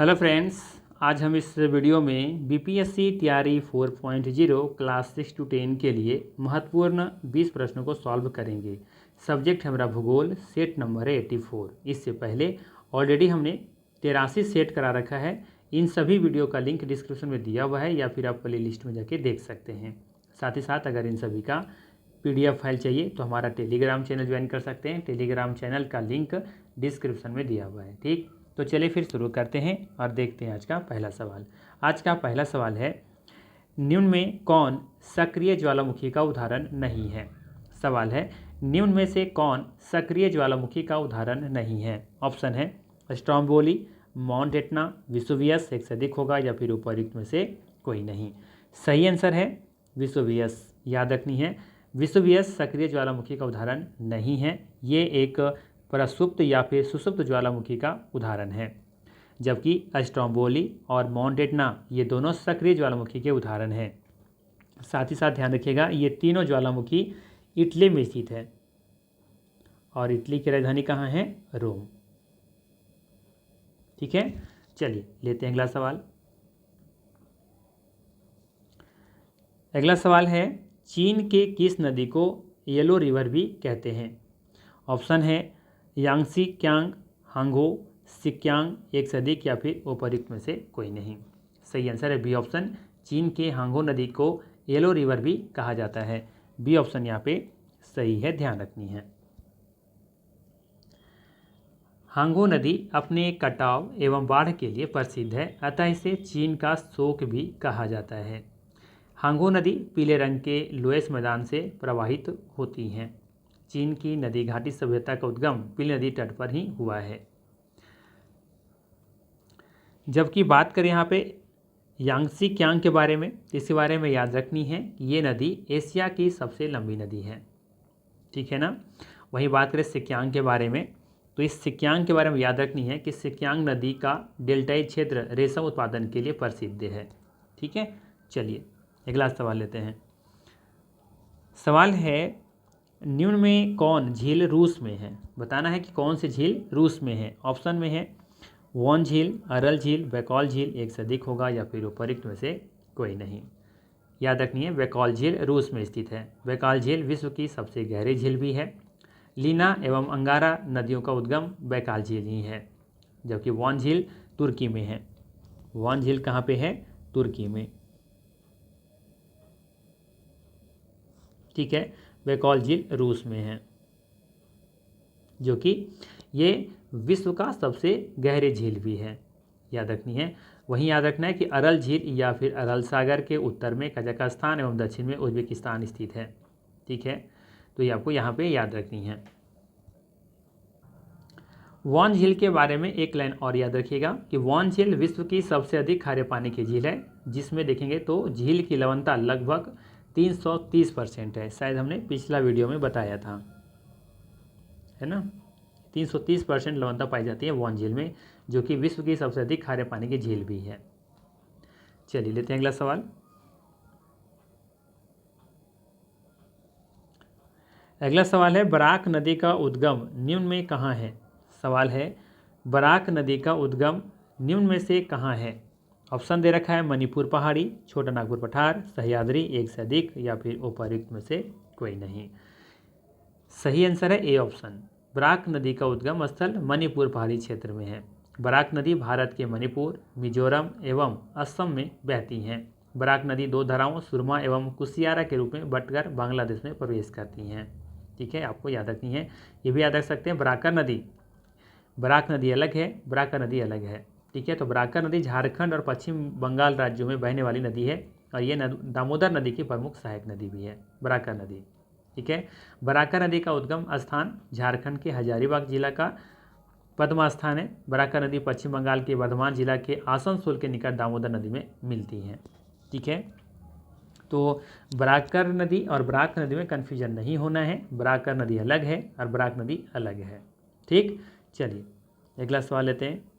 Hello friends, आज हम इस वीडियो में बीपीएससी तैयारी 4.0 क्लास 6 to 10 के लिए महत्वपूर्ण 20 प्रश्नों को सॉल्व करेंगे। सब्जेक्ट है हमारा भूगोल, सेट नंबर है 84। इससे पहले ऑलरेडी हमने 83 सेट करा रखा है। इन सभी वीडियो का लिंक डिस्क्रिप्शन में दिया हुआ है या फिर आप प्ले लिस्ट में जाके देख सकते हैं। साथ ही साथ अगर इन सभी का PDF फाइल चाहिए तो हमारा टेलीग्राम चैनल ज्वाइन कर सकते हैं। टेलीग्राम चैनल का लिंक डिस्क्रिप्शन में दिया हुआ है। ठीक, तो चलिए फिर शुरू करते हैं और देखते हैं आज का पहला सवाल। आज का पहला सवाल है, निम्न में कौन सक्रिय ज्वालामुखी का उदाहरण नहीं है। सवाल है, निम्न में से कौन सक्रिय ज्वालामुखी का उदाहरण नहीं है। ऑप्शन है स्ट्रोम्बोली, माउंट एटना, विसुवियस, एक से अधिक होगा या फिर उपर्युक्त में से कोई नहीं। सही आंसर है विसुवियस। याद रखनी है, विसुवियस सक्रिय ज्वालामुखी का उदाहरण नहीं है। ये एक प्रसुप्त या फिर सुसुप्त ज्वालामुखी का उदाहरण है, जबकि स्ट्रोम्बोली और माउंट एटना ये दोनों सक्रिय ज्वालामुखी के उदाहरण हैं। साथ ही साथ ध्यान रखिएगा, ये तीनों ज्वालामुखी इटली में स्थित है और इटली की राजधानी कहाँ है? रोम। ठीक है, चलिए लेते हैं अगला सवाल। अगला सवाल है, चीन के किस नदी को येलो रिवर भी कहते हैं। ऑप्शन है यांगसी क्यांग, हांगो, सिक्यांग, एक से अधिक या फिर उपर्युक्त में से कोई नहीं। सही आंसर है बी ऑप्शन, चीन के हांगो नदी को येलो रिवर भी कहा जाता है। बी ऑप्शन यहाँ पे सही है, ध्यान रखनी है। हांगो नदी अपने कटाव एवं बाढ़ के लिए प्रसिद्ध है, अतः इसे चीन का शोक भी कहा जाता है। हांगो नदी पीले रंग के लोएस मैदान से प्रवाहित होती हैं। चीन की नदी घाटी सभ्यता का उद्गम पीले नदी तट पर ही हुआ है। जबकि बात करें यहाँ पे यांगसी क्यांग के बारे में, इसके बारे में याद रखनी है कि ये नदी एशिया की सबसे लंबी नदी है। ठीक है ना। वहीं बात करें सिक्यांग के बारे में, तो इस सिक्यांग के बारे में याद रखनी है कि सिक्यांग नदी का डेल्टाई क्षेत्र रेशम उत्पादन के लिए प्रसिद्ध है। ठीक है, चलिए अगला सवाल लेते हैं। सवाल है, निम्न में कौन झील रूस में है। बताना है कि कौन सी झील रूस में है। ऑप्शन में है वॉन झील, अरल झील, बैकॉल झील, एक से अधिक होगा या फिर उपर्युक्त में से कोई नहीं। याद रखनी है, बैकॉल झील रूस में स्थित है। बैकॉल झील विश्व की सबसे गहरी झील भी है। लीना एवं अंगारा नदियों का उद्गम बैकॉल झील ही है, जबकि वॉन झील तुर्की में है। वॉन झील कहाँ पे है? तुर्की में। ठीक है, बैकॉल झील रूस में है, जो कि ये विश्व का सबसे गहरी झील भी है। याद रखनी है। वहीं याद रखना है कि अरल झील या फिर अरल सागर के उत्तर में कजाकिस्तान एवं दक्षिण में उज्बेकिस्तान स्थित है। ठीक है, तो ये आपको यहाँ पे याद रखनी है। वॉन झील के बारे में एक लाइन और याद रखिएगा कि वॉन झील विश्व की सबसे अधिक खारे पानी की झील है, जिसमें देखेंगे तो झील की लवणता लगभग 330% है। शायद हमने पिछला वीडियो में बताया था, है ना। 330% लवणता पाई जाती है वॉन झील में, जो कि विश्व की सबसे अधिक खारे पानी की झील भी है। चलिए लेते हैं अगला सवाल। अगला सवाल है, बराक नदी का उद्गम निम्न में कहाँ है। सवाल है, बराक नदी का उद्गम निम्न में से कहाँ है। ऑप्शन दे रखा है मणिपुर पहाड़ी, छोटा नागपुर पठार, सह्याद्री, एक से अधिक या फिर उपर्युक्त में से कोई नहीं। सही आंसर है ए ऑप्शन, बराक नदी का उद्गम स्थल मणिपुर पहाड़ी क्षेत्र में है। बराक नदी भारत के मणिपुर, मिजोरम एवं असम में बहती हैं। बराक नदी दो धाराओं सुरमा एवं कुशियारा के रूप में बटकर बांग्लादेश में प्रवेश करती हैं। ठीक है, आपको याद रखनी है। ये भी याद रख सकते हैं, बराकर नदी, बराक नदी अलग है, बराकर नदी अलग है। ठीक है, तो बराकर नदी झारखंड और पश्चिम बंगाल राज्यों में बहने वाली नदी है और ये दामोदर नदी की प्रमुख सहायक नदी भी है, बराकर नदी। ठीक है, बराकर नदी का उद्गम स्थान झारखंड के हजारीबाग जिला का पद्मा स्थान है। बराकर नदी पश्चिम बंगाल के वर्धमान जिला के आसनसोल के निकट दामोदर नदी में मिलती है। ठीक है, तो बराकर नदी और बराक नदी में कन्फ्यूजन नहीं होना है। बराकर नदी अलग है और बराक नदी अलग है। ठीक, चलिए अगला सवाल लेते हैं।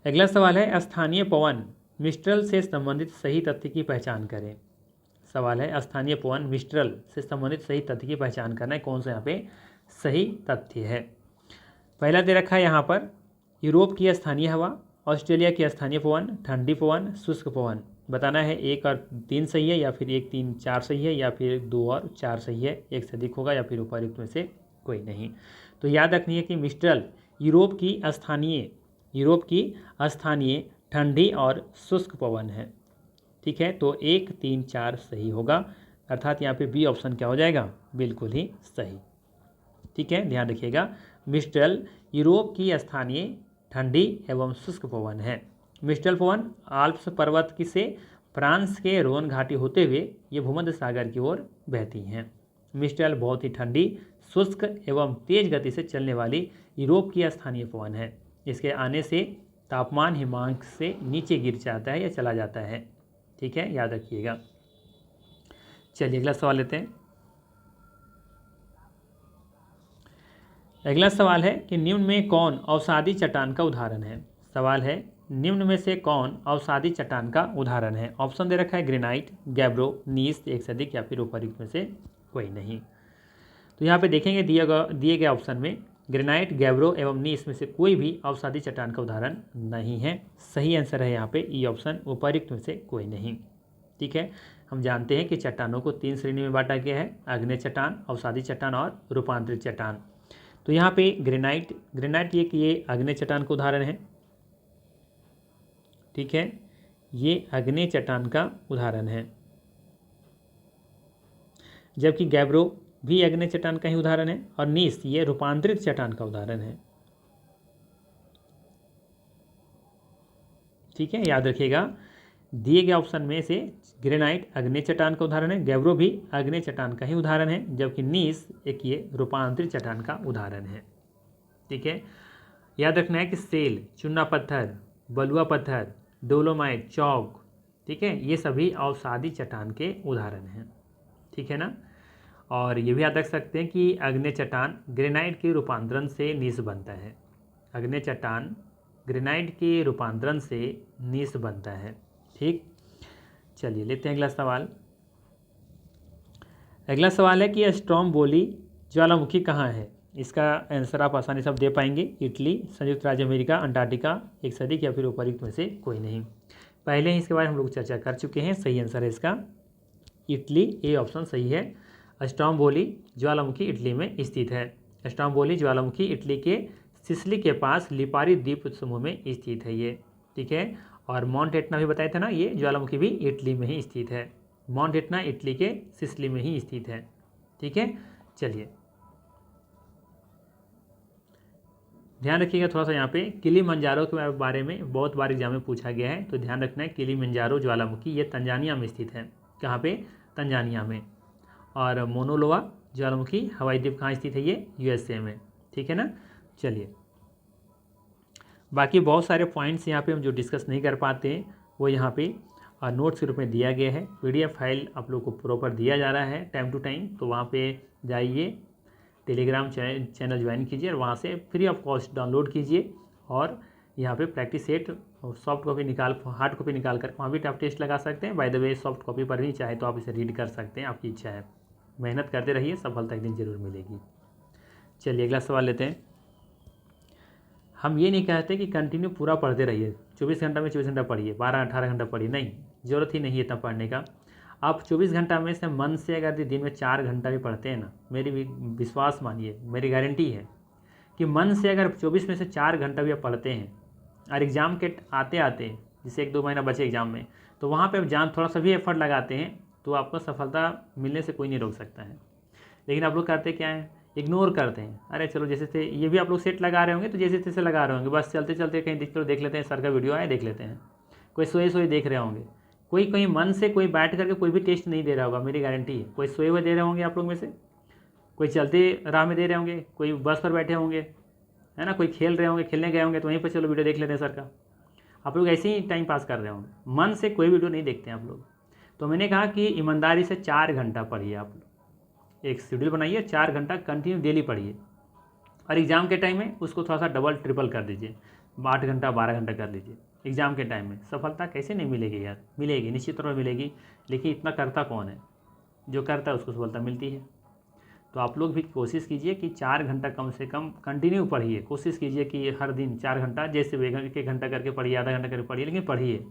अगला सवाल है, स्थानीय पवन मिस्ट्रल से संबंधित सही तथ्य की पहचान करें। सवाल है, स्थानीय पवन मिस्ट्रल से संबंधित सही तथ्य की पहचान करना है। कौन सा यहाँ पे सही तथ्य है। पहला दे रखा है यहाँ पर यूरोप की स्थानीय हवा, ऑस्ट्रेलिया की स्थानीय पवन, ठंडी पवन, शुष्क पवन। बताना है 1 और 3 सही है या फिर 1 3 4 सही है या फिर 2 और 4 सही है, एक से अधिक होगा या फिर उपर्युक्त में से कोई नहीं। तो याद रखनी है कि मिस्ट्रल यूरोप की स्थानीय ठंडी और शुष्क पवन है। ठीक है, तो 1 3 4 सही होगा, अर्थात यहाँ पे बी ऑप्शन क्या हो जाएगा, बिल्कुल ही सही। ठीक है, ध्यान रखिएगा, मिस्ट्रल यूरोप की स्थानीय ठंडी एवं शुष्क पवन है। मिस्ट्रल पवन आल्प्स पर्वत की से फ्रांस के रोन घाटी होते हुए ये भूमध्य सागर की ओर बहती हैं। मिस्ट्रल बहुत ही ठंडी, शुष्क एवं तेज गति से चलने वाली यूरोप की स्थानीय पवन है। इसके आने से तापमान हिमांक से नीचे गिर जाता है या चला जाता है। ठीक है, याद रखिएगा। चलिए अगला सवाल लेते हैं। अगला सवाल है कि निम्न में कौन अवसादी चट्टान का उदाहरण है। सवाल है निम्न में से कौन अवसादी चट्टान का उदाहरण है। ऑप्शन दे रखा है ग्रेनाइट, गैब्रो, नीस, एक से अधिक या फिर उपर्युक्त में से कोई नहीं। तो यहाँ पे देखेंगे दिए गए ऑप्शन में ग्रेनाइट, गैब्रो एवं नीस में से कोई भी अवसादी चट्टान का उदाहरण नहीं है। सही आंसर है यहाँ पे ई ऑप्शन, उपर्युक्त में से कोई नहीं। ठीक है, हम जानते हैं कि चट्टानों को 3 श्रेणी में बांटा गया है, आग्नेय चट्टान, अवसादी चट्टान और रूपांतरित चट्टान। तो यहाँ पे ग्रेनाइट ये आग्नेय चट्टान का उदाहरण है। ठीक है, ये आग्नेय चट्टान का उदाहरण है, जबकि गैब्रो भी आग्नेय चट्टान का ही उदाहरण है और नीस ये रूपांतरित चट्टान का उदाहरण है। ठीक है, याद रखिएगा, दिए गए ऑप्शन में से ग्रेनाइट आग्नेय चट्टान का उदाहरण है, गैब्रो भी आग्नेय चट्टान का ही उदाहरण है, जबकि नीस एक ये रूपांतरित चट्टान का उदाहरण है। ठीक है, याद रखना है कि सेल, चूना पत्थर, बलुआ पत्थर, डोलोमाइट, चौक, ठीक है, ये सभी अवसादी चट्टान के उदाहरण हैं। ठीक है ना, और ये भी याद रख सकते हैं कि आग्नेय चट्टान ग्रेनाइट के रूपांतरण से नीस बनता है। आग्नेय चट्टान ग्रेनाइट के रूपांतरण से नीस बनता है। ठीक, चलिए लेते हैं अगला सवाल। अगला सवाल है कि स्ट्रोम्बोली ज्वालामुखी कहाँ है। इसका आंसर आप आसानी से दे पाएंगे, इटली, संयुक्त राज्य अमेरिका, अंटार्कटिका, एक से अधिक या फिर उपर्युक्त में से कोई नहीं। पहले ही इसके बारे में हम लोग चर्चा कर चुके हैं। सही आंसर है इसका इटली, ए ऑप्शन सही है। स्ट्रोम्बोली ज्वालामुखी इटली में स्थित है। स्ट्रोम्बोली ज्वालामुखी इटली के सिसिली के पास लिपारी द्वीप समूह में स्थित है ये। ठीक है, और माउंट एटना भी बताए थे ना, ये ज्वालामुखी भी इटली में ही स्थित है। माउंट एटना इटली के सिसिली में ही स्थित है। ठीक है, चलिए ध्यान रखिएगा थोड़ा सा, यहाँ पे किलिमंजारो के बारे में बहुत बार एग्जाम में पूछा गया है, तो ध्यान रखना है किलिमंजारो ज्वालामुखी ये तंजानिया में स्थित है। कहाँ पे, तंजानिया में। और मोनोलोआ ज्वालामुखी हवाई द्वीप कहाँ स्थित है, ये यूएसए में। ठीक है ना, चलिए बाकी बहुत सारे पॉइंट्स यहाँ पे हम जो डिस्कस नहीं कर पाते हैं वो यहाँ पे नोट्स के रूप में दिया गया है। पीडीएफ फाइल आप लोग को प्रॉपर दिया जा रहा है टाइम टू टाइम, तो वहाँ पे जाइए, टेलीग्राम चैनल ज्वाइन कीजिए और वहाँ से फ्री ऑफ कॉस्ट डाउनलोड कीजिए। और यहाँ पे practice set soft copy hard copy निकाल कर वहाँ भी आप टेस्ट लगा सकते हैं। By the way soft copy पर भी चाहे तो आप इसे रीड कर सकते हैं, आपकी इच्छा है। मेहनत करते रहिए, सफलता एक दिन जरूर मिलेगी। चलिए अगला सवाल लेते हैं। हम ये नहीं कहते कि कंटिन्यू पूरा पढ़ते रहिए, 24 घंटा में 24 घंटा पढ़िए, 12-18 घंटा पढ़िए, नहीं, ज़रूरत ही नहीं है इतना पढ़ने का। आप 24 घंटा में से मन से अगर दिन में 4 घंटा भी पढ़ते हैं ना, मेरी विश्वास मानिए, मेरी गारंटी है कि मन से अगर 24 में से 4 घंटा भी आप पढ़ते हैं और एग्ज़ाम के आते आते जैसे 1-2 महीना बचे एग्ज़ाम में, तो वहाँ पर आप जान थोड़ा सा भी एफर्ट लगाते हैं तो आपको सफलता मिलने से कोई नहीं रोक सकता है। लेकिन आप लोग करते क्या हैं, इग्नोर करते हैं। अरे चलो जैसे थे, ये भी आप लोग सेट लगा रहे होंगे तो जैसे तैसे लगा रहे होंगे, बस चलते चलते कहीं चलो देख लेते हैं, सर का वीडियो आए देख लेते हैं। कोई सोए देख रहे होंगे, कोई कहीं मन से कोई बैठ करके कोई भी टेस्ट नहीं दे रहा होगा, मेरी गारंटी है। कोई सोए हुए दे रहे होंगे आप लोग में से, कोई चलते राह में दे रहे होंगे, कोई बस पर बैठे होंगे, है ना, कोई खेल रहे होंगे, खेलने गए होंगे तो वहीं पर चलो वीडियो देख लेते हैं सर का। आप लोग ऐसे ही टाइम पास कर रहे होंगे, मन से कोई वीडियो नहीं देखते हैं आप लोग। तो मैंने कहा कि ईमानदारी से 4 घंटा पढ़िए आप लोग, एक शेड्यूल बनाइए, 4 घंटा कंटिन्यू डेली पढ़िए। और एग्ज़ाम के टाइम में उसको थोड़ा सा डबल ट्रिपल कर दीजिए, 8 घंटा 12 घंटा कर लीजिए। एग्ज़ाम के टाइम में सफलता कैसे नहीं मिलेगी यार, मिलेगी, निश्चित तौर पर मिलेगी। लेकिन इतना करता कौन है, जो करता है उसको सफलता मिलती है। तो आप लोग भी कोशिश कीजिए कि 4 घंटा कम से कम कंटिन्यू पढ़िए। कोशिश कीजिए कि हर दिन 4 घंटा, जैसे एक एक घंटा करके पढ़िए, आधा घंटा करके पढ़िए, लेकिन पढ़िए,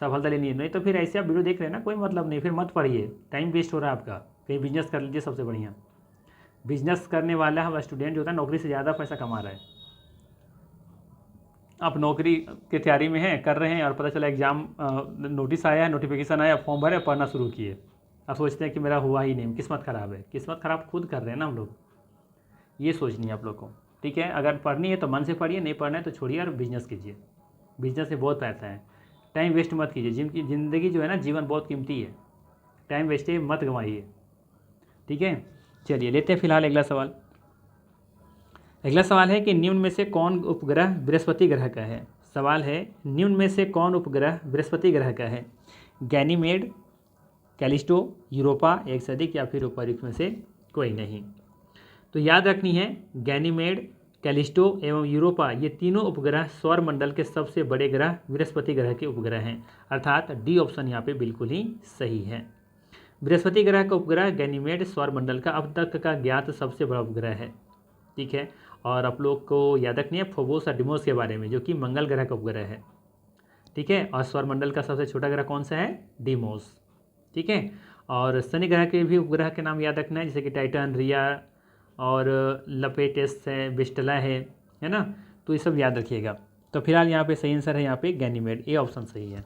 सफलता लेनी है। नहीं तो फिर ऐसे आप वीडियो देख रहे हैं ना, कोई मतलब नहीं, फिर मत पढ़िए, टाइम वेस्ट हो रहा है आपका। कहीं बिजनेस कर लीजिए, सबसे बढ़िया। बिजनेस करने वाला हम स्टूडेंट जो होता है नौकरी से ज़्यादा पैसा कमा रहा है। आप नौकरी की तैयारी में हैं, कर रहे हैं, और पता चला एग्ज़ाम नोटिस आया है, नोटिफिकेशन आया, फॉर्म भरे, पढ़ना शुरू किए। आप सोचते हैं कि मेरा हुआ ही नहीं, किस्मत ख़राब है। किस्मत ख़राब खुद कर रहे हैं ना हम लोग, ये सोचनी है आप लोग को। ठीक है, अगर पढ़नी है तो मन से पढ़िए, नहीं पढ़ना है तो छोड़िए और बिजनेस कीजिए। बिजनेस में बहुत पैसा है। टाइम वेस्ट मत कीजिए। जिनकी ज़िंदगी जो है ना, जीवन बहुत कीमती है, टाइम वेस्ट मत गंवाइए। ठीक है, चलिए लेते हैं फिलहाल अगला सवाल। अगला सवाल है कि निम्न में से कौन उपग्रह बृहस्पति ग्रह का है। सवाल है, निम्न में से कौन उपग्रह बृहस्पति ग्रह का है। गैनीमेड, कैलिस्टो, यूरोपा, एक से अधिक, या फिर उपर्युक्त में से कोई नहीं। तो याद रखनी है, गैनीमेड, कैलिस्टो एवं यूरोपा, ये तीनों उपग्रह सौर मंडल के सबसे बड़े ग्रह बृहस्पति ग्रह के उपग्रह हैं। अर्थात डी ऑप्शन यहाँ पे बिल्कुल ही सही है। बृहस्पति ग्रह का उपग्रह गैनीमेड सौर मंडल का अब तक का ज्ञात सबसे बड़ा उपग्रह है। ठीक है, और आप लोग को याद रखनी है फोबोस और डिमोस के बारे में, जो कि मंगल ग्रह का उपग्रह है। ठीक है, और सौर मंडल का सबसे छोटा ग्रह कौन सा है, डिमोस। ठीक है, और शनि ग्रह के भी उपग्रह के नाम याद रखना है, जैसे कि टाइटन, रिया और लपेटेस है, बिस्टला है ना। तो ये सब याद रखिएगा। तो फिलहाल यहाँ पे सही आंसर है, यहाँ पे गैनीमेड, ए ऑप्शन सही है।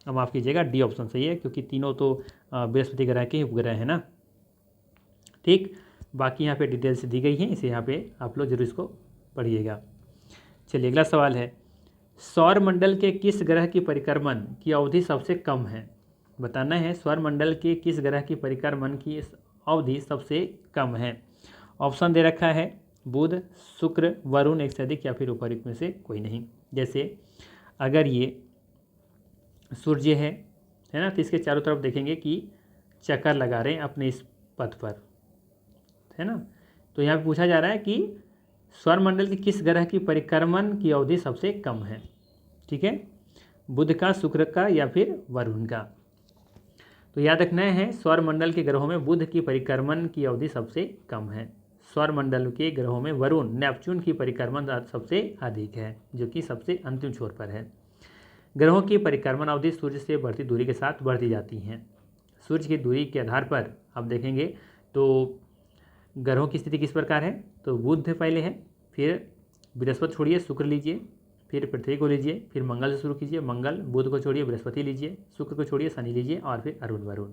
अब माफ़ कीजिएगा, डी ऑप्शन सही है, क्योंकि तीनों तो बृहस्पति ग्रह के उपग्रह है ना। ठीक, बाकी यहाँ पे डिटेल्स दी गई हैं, इसे यहाँ पे आप लोग जरूर इसको पढ़िएगा। चलिए अगला सवाल है, सौर मंडल के किस ग्रह की परिक्रमण की अवधि सबसे कम है। बताना है, सौर मंडल के किस ग्रह की परिक्रमण की अवधि सबसे कम है। ऑप्शन दे रखा है, बुध, शुक्र, वरुण, एक से अधिक, या फिर उपर्युक्त में से कोई नहीं। जैसे अगर ये सूर्य है ना, तो इसके चारों तरफ देखेंगे कि चक्कर लगा रहे हैं अपने इस पथ पर, है ना। तो यहाँ पे पूछा जा रहा है कि सौरमंडल के किस ग्रह की परिक्रमण की अवधि सबसे कम है। ठीक है, बुध का, शुक्र का, या फिर वरुण का। तो याद रखना है, सौरमंडल के ग्रहों में बुध की परिक्रमण की अवधि सबसे कम है। सौरमंडल के ग्रहों में वरुण, नेपच्यून की परिक्रमण सबसे अधिक है, जो कि सबसे अंतिम छोर पर है। ग्रहों की परिक्रमण अवधि सूर्य से बढ़ती दूरी के साथ बढ़ती जाती हैं। सूर्य की दूरी के आधार पर आप देखेंगे तो ग्रहों की स्थिति किस प्रकार है। तो बुध पहले है, फिर बृहस्पति छोड़िए, शुक्र लीजिए, फिर पृथ्वी को लीजिए, फिर मंगल से शुरू कीजिए, मंगल, बुध को छोड़िए, बृहस्पति लीजिए, शुक्र को छोड़िए, शनि लीजिए, और फिर अरुण, वरुण।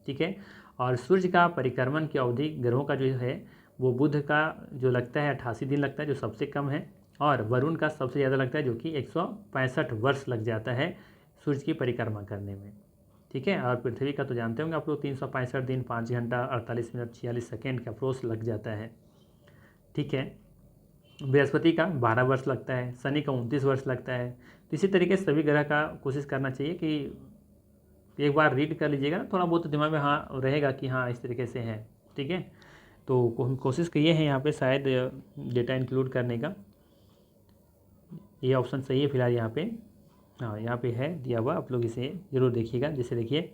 ठीक है, और सूर्य का परिक्रमण की अवधि ग्रहों का जो है वो बुध का जो लगता है 88 दिन लगता है, जो सबसे कम है, और वरुण का सबसे ज़्यादा लगता है, जो कि 165 वर्ष लग जाता है सूर्य की परिक्रमा करने में। ठीक है, और पृथ्वी का तो जानते होंगे आप लोग, 365 दिन, 5 घंटा 48 मिनट 46 सेकेंड का अप्रोच लग जाता है। ठीक है, बृहस्पति का 12 वर्ष लगता है, शनि का 29 वर्ष लगता है। तो इसी तरीके से सभी ग्रह का कोशिश करना चाहिए कि एक बार रीड कर लीजिएगा, थोड़ा बहुत दिमाग में हाँ रहेगा कि हाँ इस तरीके से है। ठीक है, तो हम कोशिश किए हैं यहाँ पे शायद डेटा इंक्लूड करने का, ये ऑप्शन सही है फिलहाल यहाँ पे। हाँ, यहाँ पे है दिया हुआ, आप लोग इसे ज़रूर देखिएगा। जैसे देखिए,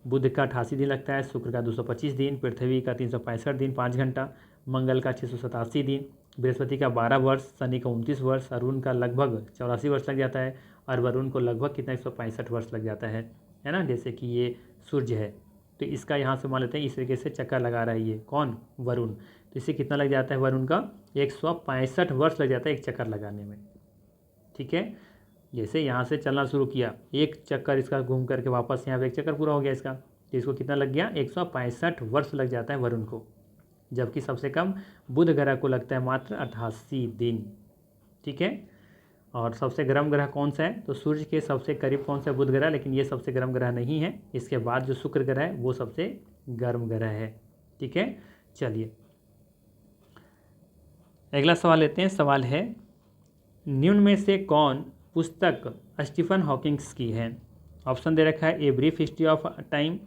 बुध का 88 दिन लगता है, शुक्र का 225 दिन, पृथ्वी का 365 दिन 5 घंटा, मंगल का 687 दिन, बृहस्पति का 12 वर्ष, शनि का 29 वर्ष, अरुण का लगभग 84 वर्ष लग जाता है, और वरुण को लगभग कितना 165 वर्ष लग जाता है ना। जैसे कि ये सूर्य है, तो इसका यहाँ से मान लेते हैं इस तरीके से चक्कर लगा रहा है ये कौन, वरुण। तो इससे कितना लग जाता है, वरुण का 165 वर्ष लग जाता है एक चक्कर लगाने में। ठीक है, जैसे यहाँ से चलना शुरू किया, एक चक्कर इसका घूम करके वापस यहाँ पे एक चक्कर पूरा हो गया इसका, तो इसको कितना लग गया, 165 वर्ष लग जाता है वरुण को। जबकि सबसे कम बुध ग्रह को लगता है मात्र 88 दिन। ठीक है, और सबसे गर्म ग्रह कौन सा है, तो सूर्य के सबसे करीब कौन सा बुध ग्रह, लेकिन ये सबसे गर्म ग्रह नहीं है। इसके बाद जो शुक्र ग्रह है वो सबसे गर्म ग्रह है। ठीक है, चलिए अगला सवाल लेते हैं। सवाल है, निम्न में से कौन पुस्तक स्टीफन हॉकिंग्स की है। ऑप्शन दे रखा है, a brief history of time,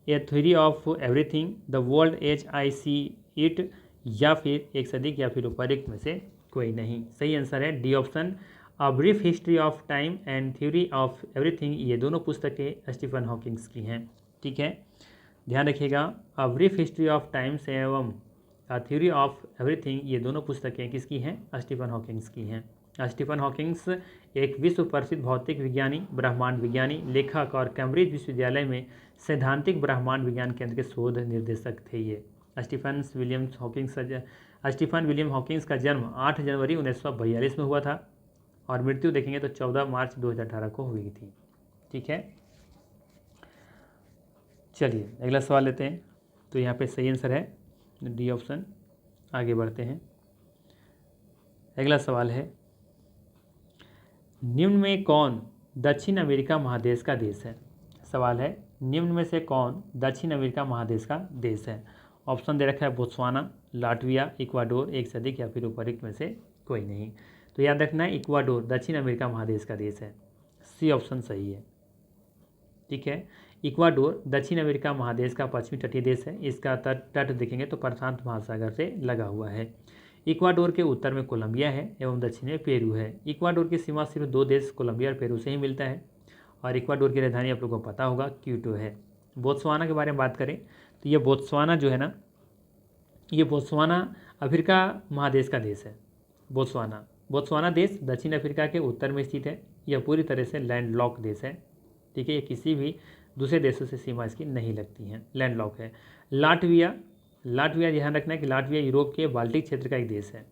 a theory of everything, the world as I see it, या फिर एक से अधिक, या फिर उपर्युक्त में से कोई नहीं। सही आंसर है D option, a brief history of time and theory of everything. ये दोनों पुस्तकें स्टीफन हॉकिंग्स की हैं। ठीक है, ध्यान रखिएगा, a brief history of times एवं थ्योरी ऑफ एवरीथिंग, ये दोनों पुस्तकें किसकी हैं? स्टीफन हॉकिंग्स की हैं। स्टीफन हॉकिंग्स एक विश्व प्रसिद्ध भौतिक विज्ञानी, ब्रह्मांड विज्ञानी, लेखक और कैम्ब्रिज विश्वविद्यालय में सैद्धांतिक ब्रह्मांड विज्ञान केंद्र के शोध निर्देशक थे। ये स्टीफन विलियम हॉकिंग्स का जन्म 8 जनवरी 1942 में हुआ था और मृत्यु देखेंगे तो 14 मार्च 2018 को हुई थी। ठीक है, चलिए अगला सवाल लेते हैं। तो यहाँ पे सही आंसर है डी ऑप्शन। आगे बढ़ते हैं। अगला सवाल है, निम्न में कौन दक्षिण अमेरिका महादेश का देश है? सवाल है, निम्न में से कौन दक्षिण अमेरिका महादेश का देश है? ऑप्शन दे रखा है बोत्सवाना, लाटविया, इक्वाडोर, एक से अधिक या फिर उपरोक्त में से कोई नहीं। तो याद रखना है इक्वाडोर दक्षिण अमेरिका महादेश का देश है। सी ऑप्शन सही है। ठीक है, इक्वाडोर दक्षिण अमेरिका महादेश का पश्चिमी तटीय देश है। इसका तट देखेंगे तो प्रशांत महासागर से लगा हुआ है। इक्वाडोर के उत्तर में कोलंबिया है एवं दक्षिण में पेरू है। इक्वाडोर की सीमा सिर्फ 2 देश कोलंबिया और पेरू से ही मिलता है और इक्वाडोर की राजधानी आप लोगों को पता होगा क्यूटो है। बोत्सवाना के बारे में बात करें तो ये बोत्सवाना जो है ना, ये बोत्सवाना अफ्रीका महादेश का देश है। बोत्सवाना देश दक्षिण अफ्रीका के उत्तर में स्थित है। यह पूरी तरह से लैंडलॉक देश है। ठीक है, ये किसी भी दूसरे देशों से सीमा इसकी नहीं लगती हैं, लैंडलॉक है। लाटविया ध्यान रखना है कि लाटविया यूरोप के बाल्टिक क्षेत्र का एक देश है।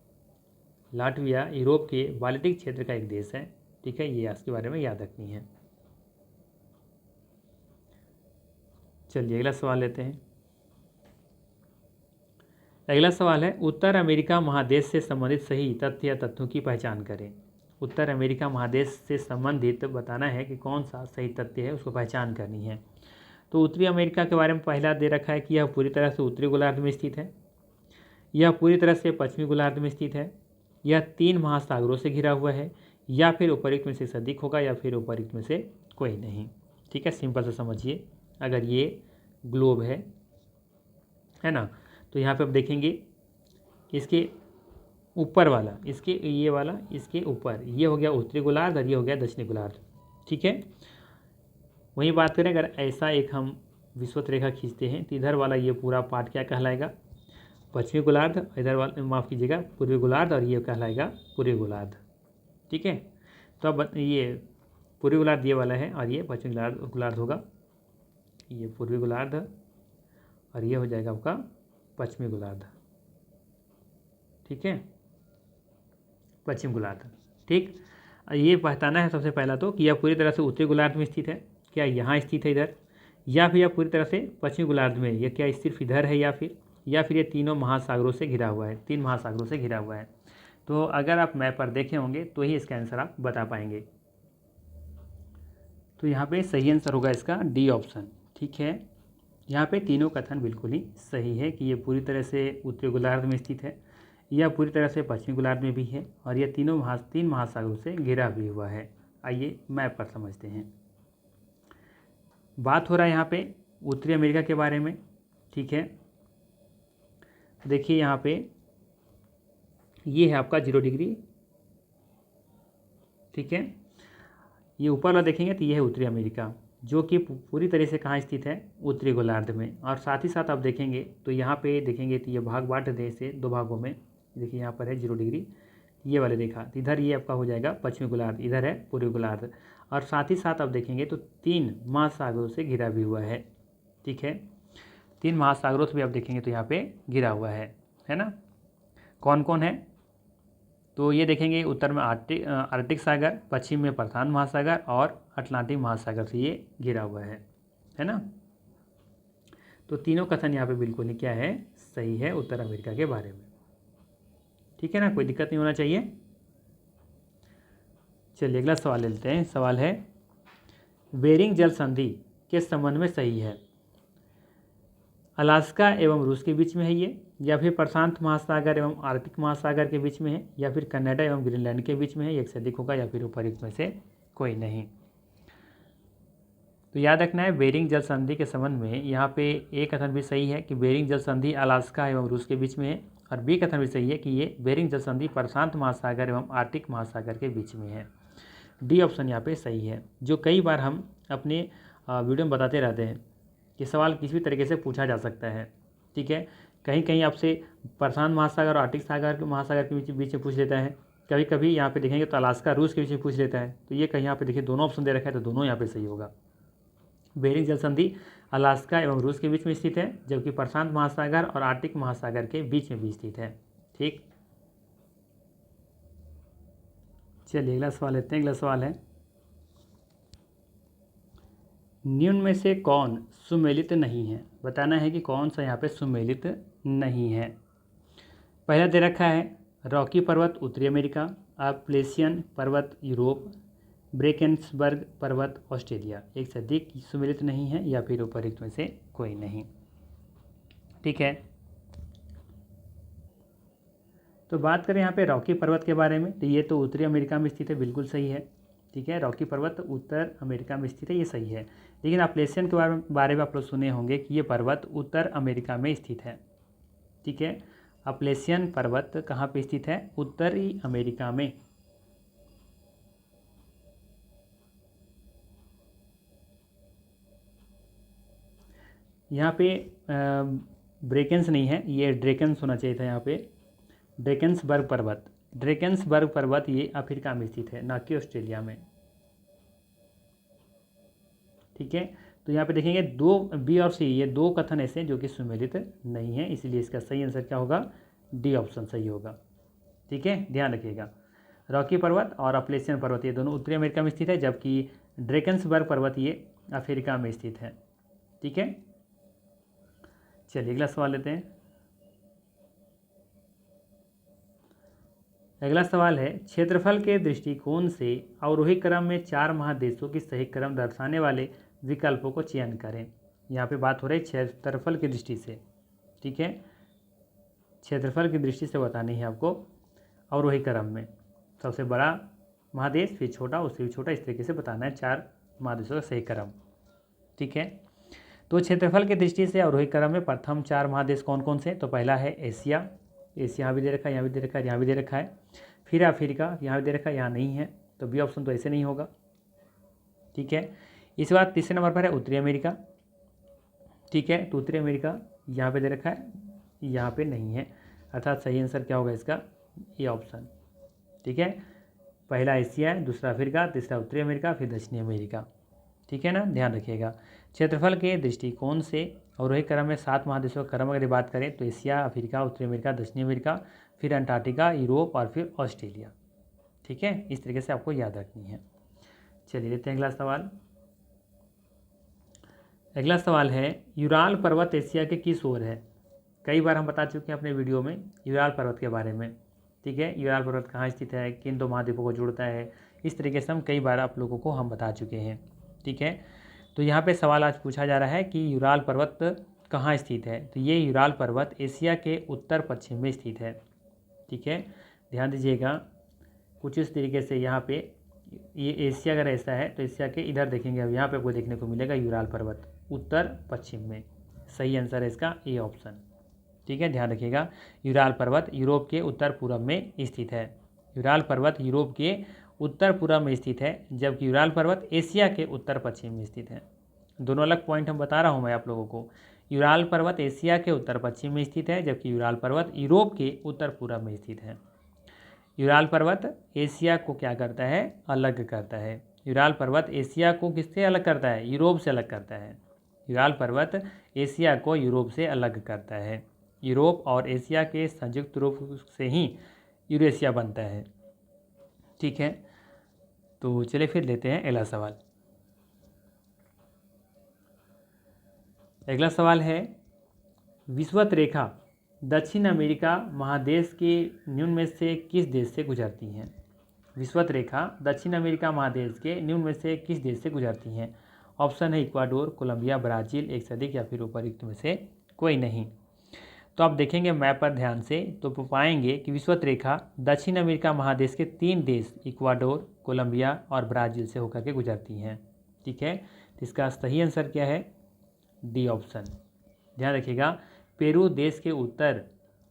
लाटविया यूरोप के बाल्टिक क्षेत्र का एक देश है। ठीक है, ये इसके बारे में याद रखनी है। चलिए अगला सवाल लेते हैं। अगला सवाल है, उत्तर अमेरिका महादेश से संबंधित सही तथ्य या तथ्यों की पहचान करें। उत्तर अमेरिका महादेश से संबंधित बताना है कि कौन सा सही तथ्य है, उसको पहचान करनी है। तो उत्तरी अमेरिका के बारे में पहला दे रखा है कि यह पूरी तरह से उत्तरी गोलार्ध में स्थित है, यह पूरी तरह से पश्चिमी गोलार्ध में स्थित है, यह 3 महासागरों से घिरा हुआ है, या फिर उपरोक्त में से अधिक होगा या फिर उपरोक्त में से कोई नहीं। ठीक है, सिंपल से समझिए। अगर ये ग्लोब है ना, तो यहाँ पे आप देखेंगे इसके ऊपर वाला, इसके ऊपर ये हो गया उत्तरी गोलार्ध और ये हो गया दक्षिणी गोलार्ध। ठीक है, वहीं बात करें अगर ऐसा एक हम विषुवत रेखा खींचते हैं तो इधर वाला ये पूरा पार्ट क्या कहलाएगा? पश्चिमी गोलार्ध। इधर वाला माफ़ कीजिएगा पूर्वी गोलार्ध और ये कहलाएगा पूर्वी गोलार्ध। ठीक है, तो अब ये पूर्वी गोलार्ध ये वाला है और ये पश्चिमी गोलार्ध होगा। ये पूर्वी गोलार्ध और ये हो जाएगा आपका पश्चिमी गोलार्ध। ठीक है, पश्चिम गोलार्ध। ठीक, ये पहचाना है सबसे पहला तो कि यह पूरी तरह से उत्तरी गोलार्ध में स्थित है, क्या यहाँ स्थित है इधर, या फिर यह पूरी तरह से पश्चिमी गोलार्ध में, यह क्या सिर्फ इधर है, या फिर ये तीनों महासागरों से घिरा हुआ है, 3 महासागरों से घिरा हुआ है। तो अगर आप मैप पर देखे होंगे तो ही इसका आंसर आप बता पाएंगे। तो यहाँ पे सही आंसर होगा इसका डी ऑप्शन। ठीक है, यहाँ पे तीनों कथन बिल्कुल ही सही है कि ये पूरी तरह से उत्तरी गोलार्ध में स्थित है, यह पूरी तरह से पश्चिमी गोलार्ध में भी है और यह 3 महासागरों से घिरा भी हुआ है। आइए मैप पर समझते हैं। बात हो रहा है यहाँ पे उत्तरी अमेरिका के बारे में। ठीक है, देखिए यहाँ पे ये है आपका 0 डिग्री। ठीक है, ये ऊपर वाला देखेंगे तो ये है उत्तरी अमेरिका, जो कि पूरी तरह से कहाँ स्थित है? उत्तरी गोलार्ध में। और साथ ही साथ आप देखेंगे तो यहाँ पे देखेंगे तो ये भाग बांट दे इसे 2 भागों में। देखिए यहाँ पर है 0 डिग्री, ये वाले देखा तो इधर ये आपका हो जाएगा पश्चिमी गोलार्ध, इधर है पूर्वी गोलार्ध। और साथ ही साथ आप देखेंगे तो 3 महासागरों से घिरा भी हुआ है। ठीक है, 3 महासागरों से भी आप देखेंगे तो यहाँ पे घिरा हुआ है ना। कौन कौन है? तो ये देखेंगे उत्तर में आर्कटिक सागर, पश्चिम में प्रशांत महासागर और अटलांटिक महासागर से ये घिरा हुआ है ना। तो तीनों कथन यहाँ पे बिल्कुल ही क्या है? सही है उत्तर अमेरिका के बारे में। ठीक है ना, कोई दिक्कत नहीं होना चाहिए। चलिए अगला सवाल लेते हैं। सवाल है, बेरिंग जल संधि के संबंध में सही है? अलास्का एवं रूस के बीच में है ये, या फिर प्रशांत महासागर एवं आर्कटिक महासागर के बीच में है, या फिर कनाडा एवं ग्रीनलैंड के बीच में है, एक से अधिक होगा, या फिर उपरोक्त में से कोई नहीं। तो याद रखना है बेरिंग जल संधि के संबंध में यहाँ पे एक कथन भी सही है कि बेरिंग जल संधि अलास्का एवं रूस के बीच में है, और बी कथन भी सही है कि ये बेरिंग जल संधि प्रशांत महासागर एवं आर्कटिक महासागर के बीच में है। डी ऑप्शन यहाँ पे सही है, जो कई बार हम अपने वीडियो में बताते रहते हैं कि सवाल किसी भी तरीके से पूछा जा सकता है। ठीक है, कहीं कहीं आपसे प्रशांत महासागर और आर्टिक सागर महासागर के बीच में पूछ लेता है। कभी कभी यहाँ पे देखेंगे तो अलास्का रूस के बीच में पूछ लेता है। तो ये कहीं यहाँ पे देखिए दोनों ऑप्शन दे रखा है, तो दोनों यहाँ पे सही होगा। बेरिंग जल संधि अलास्का एवं रूस के बीच में स्थित है, जबकि प्रशांत महासागर और आर्टिक महासागर के बीच में भी स्थित है। ठीक, चलिए अगला सवाल लेते हैं। अगला सवाल है, निम्न में से कौन सुमेलित नहीं है? बताना है कि कौन सा यहाँ पे सुमेलित नहीं है। पहला दे रखा है रॉकी पर्वत उत्तरी अमेरिका, अपलेशियन पर्वत यूरोप, ब्रेकेंसबर्ग पर्वत ऑस्ट्रेलिया। एक से अधिक सुमेलित नहीं है या फिर उपरोक्त में से कोई नहीं। ठीक है, तो बात करें यहाँ पे रॉकी पर्वत के बारे में, तो ये तो उत्तरी अमेरिका में स्थित है, बिल्कुल सही है। ठीक है, रॉकी पर्वत उत्तर अमेरिका में स्थित है, ये सही है। लेकिन अपलेशियन के बारे में आप लोग सुने होंगे कि ये पर्वत उत्तर अमेरिका में स्थित है। ठीक है, अपलेशियन पर्वत कहाँ पे स्थित है? उत्तरी अमेरिका में। यहाँ पे ब्रेकेंस नहीं है, ये ड्रेकेंस होना चाहिए था यहाँ पे। ड्रेकेंसबर्ग पर्वत ये अफ्रीका में स्थित है, ना कि ऑस्ट्रेलिया में। ठीक है, तो यहाँ पे देखेंगे दो बी और सी, ये दो कथन ऐसे हैं जो कि सुमेलित नहीं है, इसलिए इसका सही आंसर क्या होगा? डी ऑप्शन सही होगा। ठीक है, ध्यान रखिएगा। रॉकी पर्वत और अपलेशियन पर्वत ये दोनों उत्तरी अमेरिका में स्थित है, जबकि ड्रेकेंसबर्ग पर्वत ये अफ्रीका में स्थित है। ठीक है, चलिए अगला सवाल लेते हैं। अगला सवाल है, क्षेत्रफल के दृष्टिकोण से अवरोही क्रम में 4 महादेशों की सही क्रम दर्शाने वाले विकल्पों को चयन करें। यहाँ पे बात हो रही है क्षेत्रफल की दृष्टि से। ठीक है, क्षेत्रफल की दृष्टि से बतानी है आपको। अवरोही क्रम में सबसे बड़ा महादेश, फिर छोटा, उससे भी छोटा, इस तरीके से बताना है 4 महादेशों का सही क्रम। ठीक है, तो क्षेत्रफल की दृष्टि से अवरोही क्रम में प्रथम 4 महादेश कौन कौन से? तो पहला है एशिया, यहाँ भी दे रखा है, यहाँ भी दे रखा है, यहाँ भी दे रखा है। फिर अफ्रीका, यहाँ भी दे रखा है, यहाँ नहीं है, तो बी ऑप्शन तो ऐसे नहीं होगा। ठीक है, इसके बाद तीसरे नंबर पर है उत्तरी अमेरिका। ठीक है, तो उत्तरी अमेरिका यहाँ पे दे रखा है, यहाँ पे नहीं है, अर्थात सही आंसर क्या होगा इसका? ये ऑप्शन। ठीक है, पहला एशिया है, दूसरा अफ्रीका, तीसरा उत्तरी अमेरिका, फिर दक्षिणी अमेरिका। ठीक है ना, ध्यान रखिएगा। क्षेत्रफल के दृष्टिकोण से अवरोही क्रम में 7 महादेशों का क्रम अगर बात करें तो एशिया, अफ्रीका, उत्तरी अमेरिका, दक्षिणी अमेरिका, फिर अंटार्कटिका, यूरोप और फिर ऑस्ट्रेलिया। ठीक है, इस तरीके से आपको याद रखनी है। चलिए लेते हैं अगला सवाल। अगला सवाल है, यूराल पर्वत एशिया के किस ओर है? कई बार हम बता चुके हैं अपने वीडियो में यूराल पर्वत के बारे में। ठीक है, यूराल पर्वत कहाँ स्थित है, किन दो महाद्वीपों को जोड़ता है, इस तरीके से हम कई बार आप लोगों को हम बता चुके हैं। ठीक है, तो यहाँ पे सवाल आज पूछा जा रहा है कि यूराल पर्वत कहाँ स्थित है? तो ये यूराल पर्वत एशिया के उत्तर पश्चिम में स्थित है। ठीक है, ध्यान दीजिएगा। कुछ इस तरीके से यहाँ पे ये एशिया अगर ऐसा है तो एशिया के इधर देखेंगे, अब यहाँ पे आपको देखने को मिलेगा यूराल पर्वत उत्तर पश्चिम में। सही आंसर है इसका ए ऑप्शन। ठीक है, ध्यान रखिएगा। यूराल पर्वत यूरोप के उत्तर पूर्व में स्थित है। यूराल पर्वत यूरोप के उत्तर पूर्व में स्थित है, जबकि यूराल पर्वत एशिया के उत्तर पश्चिम में स्थित है। दोनों अलग पॉइंट हम बता रहा हूँ मैं आप लोगों को। यूराल पर्वत एशिया के उत्तर पश्चिम में स्थित है, जबकि यूराल पर्वत यूरोप के उत्तर पूर्व में स्थित है। यूराल पर्वत एशिया को क्या करता है? अलग करता है। यूराल पर्वत एशिया को किससे अलग करता है? यूरोप से अलग करता है। यूराल पर्वत एशिया को यूरोप से अलग करता है। यूरोप और एशिया के संयुक्त रूप से ही यूरेशिया बनता है। ठीक है, तो चलिए फिर लेते हैं अगला सवाल। अगला सवाल है, विषुवत रेखा दक्षिण अमेरिका महादेश के निम्न में से किस देश से गुजरती हैं? विषुवत रेखा दक्षिण अमेरिका महादेश के निम्न में से किस देश से गुजरती हैं? ऑप्शन है इक्वाडोर, कोलंबिया, ब्राज़ील, एक से अधिक या फिर उपर्युक्त में से कोई नहीं। तो आप देखेंगे मैप पर ध्यान से तो पाएंगे कि विषुवत रेखा दक्षिण अमेरिका महादेश के 3 देश इक्वाडोर, कोलंबिया और ब्राज़ील से होकर के गुजरती हैं। ठीक है, तो इसका सही आंसर क्या है? D option. ध्यान रखिएगा, पेरू देश के उत्तर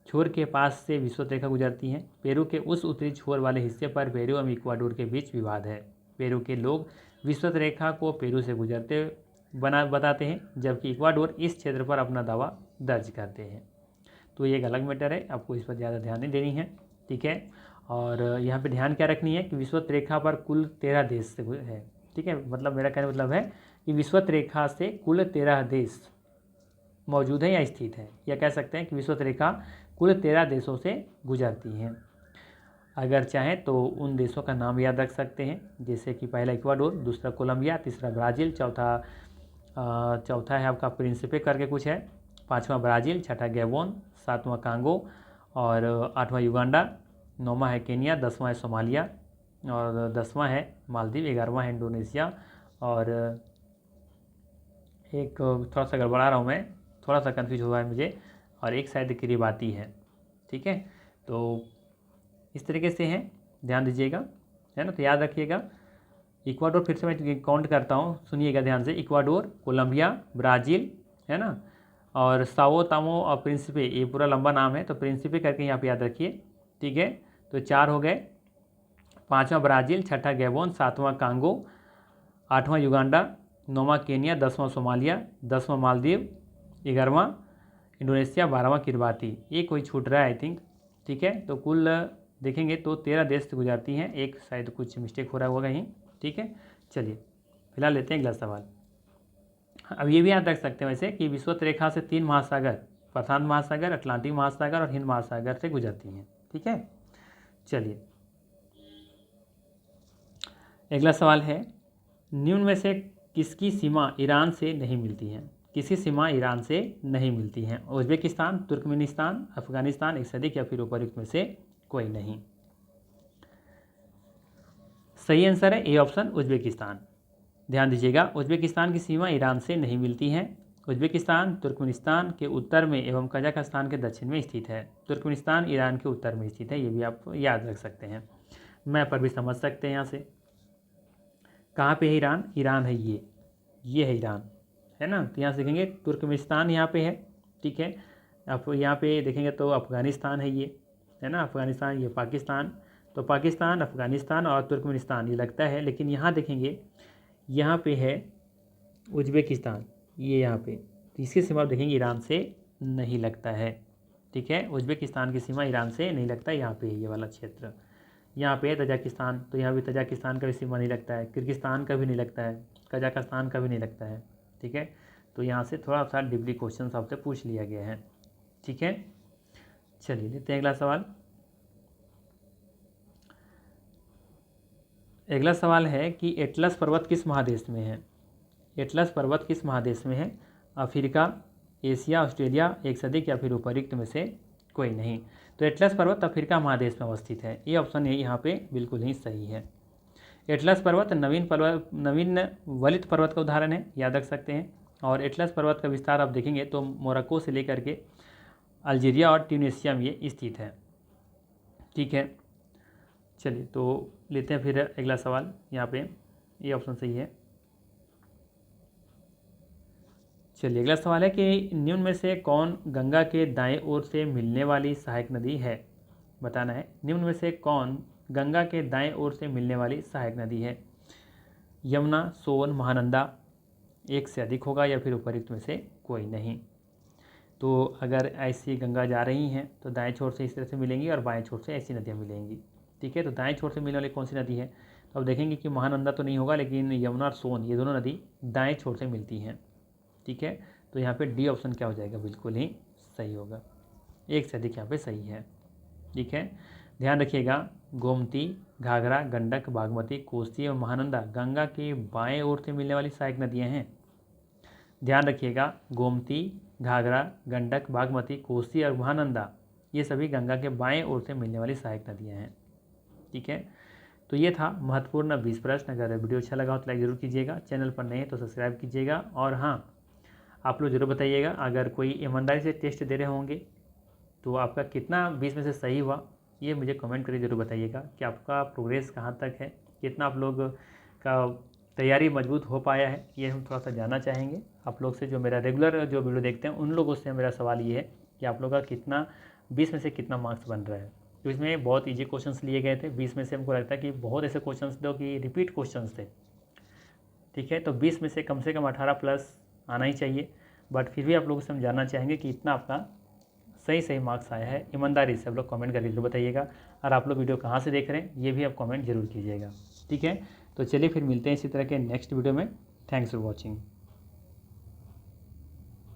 छोर के पास से विषुवत रेखा गुजरती है। पेरू के उस उत्तरी छोर वाले हिस्से पर पेरू एवं इक्वाडोर के बीच विवाद है। पेरू के लोग विषुवत रेखा को पेरू से गुजरते बताते हैं, जबकि इक्वाडोर इस क्षेत्र पर अपना दावा दर्ज करते हैं। तो ये एक अलग मैटर है, आपको इस पर ज़्यादा ध्यान नहीं देनी है, ठीक है। और यहाँ पे ध्यान क्या रखनी है कि विषुवत रेखा पर कुल 13 देश से है, ठीक है। मतलब मेरा कहने मतलब है कि विषुवत रेखा से कुल 13 देश मौजूद है या स्थित है, या कह सकते हैं कि विषुवत रेखा कुल 13 देशों से गुजरती हैं। अगर चाहें तो उन देशों का नाम याद रख सकते हैं, जैसे कि पहला इक्वाडोर, दूसरा कोलंबिया, तीसरा ब्राज़ील, चौथा है आपका प्रिंसिपे करके कुछ है, पाँचवा ब्राज़ील, छठा गैबोन, सातवां कांगो और आठवां युगांडा, नौवां है केनिया, 10वां है सोमालिया और 10वां है मालदीव, 11वां है इंडोनेशिया और एक थोड़ा सा गड़बड़ा रहा हूँ मैं, थोड़ा सा कंफ्यूज हुआ है मुझे, और एक शायद किरिबाती है, ठीक है। तो इस तरीके से हैं, ध्यान दीजिएगा, है ना। तो याद रखिएगा, इक्वाडोर फिर से मैं काउंट करता हूँ, सुनिएगा ध्यान से, इक्वाडोर, कोलंबिया, ब्राज़ील, है ना, और साओ तामो और प्रिंसिपे, ये पूरा लंबा नाम है, तो प्रिंसिपे करके यहाँ पे याद रखिए, ठीक है। तो 4 हो गए, 5वां ब्राज़ील, छठा गैबोन, 7वां कांगो, 8वां युगांडा, 9वां केनिया, 10वां सोमालिया, 10वां मालदीव, 11वां इंडोनेशिया, 12वां किरबाती, ये कोई छूट रहा है आई थिंक, ठीक है। तो कुल देखेंगे तो 13 देश से गुजरती हैं, एक शायद कुछ मिस्टेक हो रहा होगा कहीं, ठीक है। चलिए फिलहाल लेते हैं अगला सवाल। अब ये भी याद रख सकते हैं वैसे कि विषुवत रेखा से 3 महासागर, प्रशांत महासागर, अटलांटिक महासागर और हिंद महासागर से गुजरती हैं, ठीक है। चलिए अगला सवाल है, निम्न में से किसकी सीमा ईरान से नहीं मिलती है? किसी सीमा ईरान से नहीं मिलती हैं? उज्बेकिस्तान, तुर्कमेनिस्तान, अफगानिस्तान, एक से अधिक या फिर उपर्युक्त में से कोई नहीं। सही आंसर है ए ऑप्शन, उज्बेकिस्तान। ध्यान दीजिएगा, उज्बेकिस्तान की सीमा ईरान से नहीं मिलती है। उज्बेकिस्तान तुर्कमेनिस्तान के उत्तर में एवं कजाकिस्तान के दक्षिण में स्थित है। तुर्कमेनिस्तान ईरान के उत्तर में स्थित है, ये भी आप याद रख सकते हैं, मैप पर भी समझ सकते हैं। यहाँ से कहाँ पे है ईरान? ईरान है ये है ईरान, है ना। तो यहाँ से देखेंगे तुर्कमेनिस्तान यहाँ पे है, ठीक है। आप यहाँ पे देखेंगे तो अफ़गानिस्तान है ये, है ना, अफ़गानिस्तान, ये पाकिस्तान। तो पाकिस्तान, अफ़गानिस्तान और तुर्कमेनिस्तान ये लगता है, लेकिन यहाँ देखेंगे यहाँ पे है उज्बेकिस्तान, ये यहाँ पे, तो इसकी सीमा आप देखेंगे ईरान से नहीं लगता है, ठीक है। उज्बेकिस्तान की सीमा ईरान से नहीं लगता है, यहाँ पे ये वाला क्षेत्र, यहाँ पे है तजाकिस्तान, तो यहाँ भी तजाकिस्तान का भी सीमा नहीं लगता है, किर्गिस्तान का भी नहीं लगता है, कजाकिस्तान का भी नहीं लगता है, ठीक है। तो यहाँ से थोड़ा सा डीपली क्वेश्चन आपसे पूछ लिया गया है, ठीक है। चलिए लेते हैं अगला सवाल। अगला सवाल है कि एटलस पर्वत किस महादेश में है? एटलस पर्वत किस महादेश में है? अफ्रीका, एशिया, ऑस्ट्रेलिया, एक से अधिक या फिर उपर्युक्त में से कोई नहीं। तो एटलस पर्वत अफ्रीका महादेश में अवस्थित है, ये ऑप्शन है यहाँ पे बिल्कुल ही सही है। एटलस पर्वत नवीन वलित पर्वत का उदाहरण है, याद रख सकते हैं। और एटलस पर्वत का विस्तार आप देखेंगे तो मोरक्को से लेकर के अल्जीरिया और ट्यूनीशिया में ये स्थित है, ठीक है। चलिए तो लेते हैं फिर अगला सवाल, यहाँ पे ये ऑप्शन सही है। चलिए अगला सवाल है कि निम्न में से कौन गंगा के दाएं ओर से मिलने वाली सहायक नदी है? बताना है, निम्न में से कौन गंगा के दाएं ओर से मिलने वाली सहायक नदी है? यमुना, सोन, महानंदा, एक से अधिक होगा या फिर उपर्युक्त में से कोई नहीं। तो अगर ऐसी गंगा जा रही हैं तो दाएं छोर से इस तरह से मिलेंगी और बाएं छोर से ऐसी नदियाँ मिलेंगी, ठीक है। तो दाएं छोर से मिलने वाली कौन सी नदी है? तो अब देखेंगे कि महानंदा तो नहीं होगा, लेकिन यमुना और सोन ये दोनों नदी दाएं छोर से मिलती हैं, ठीक है। तो यहाँ पे डी ऑप्शन क्या हो जाएगा? बिल्कुल ही सही होगा, एक से अधिक यहाँ पे सही है, ठीक है। ध्यान रखिएगा, गोमती, घाघरा, गंडक, बागमती, कोसी और महानंदा गंगा के बाएं ओर से मिलने वाली सहायक नदियाँ हैं। ध्यान रखिएगा, गोमती, घाघरा, गंडक, बागमती, कोसी और महानंदा ये सभी गंगा के बाएं ओर से मिलने वाली सहायक नदियाँ हैं, ठीक है। तो ये था महत्वपूर्ण 20 प्रश्न। अगर वीडियो अच्छा लगा हो तो लाइक ज़रूर कीजिएगा, चैनल पर नए हैं तो सब्सक्राइब कीजिएगा। और हाँ, आप लोग ज़रूर बताइएगा, अगर कोई ईमानदारी से टेस्ट दे रहे होंगे तो आपका कितना 20 में से सही हुआ, ये मुझे कमेंट करके ज़रूर बताइएगा कि आपका प्रोग्रेस कहाँ तक है, कितना आप लोग का तैयारी मजबूत हो पाया है, ये हम थोड़ा सा जानना चाहेंगे आप लोग से। जो मेरा रेगुलर जो वीडियो देखते हैं उन लोगों से मेरा सवाल ये है कि आप लोग का कितना 20 में से कितना मार्क्स बन रहा है। तो इसमें बहुत ईजी क्वेश्चंस लिए गए थे, 20 में से हमको लगता है कि बहुत ऐसे क्वेश्चंस थे कि रिपीट क्वेश्चंस थे, ठीक है। तो 20 में से कम 18 प्लस आना ही चाहिए, बट फिर भी आप लोगों से हम जानना चाहेंगे कि इतना आपका सही सही मार्क्स आया है, ईमानदारी से आप लोग कमेंट करके जरूर बताइएगा। और आप लोग वीडियो कहाँ से देख रहे हैं ये भी आप कमेंट जरूर कीजिएगा। ठीक है, तो चलिए फिर मिलते हैं इसी तरह के नेक्स्ट वीडियो में। Thanks for watching.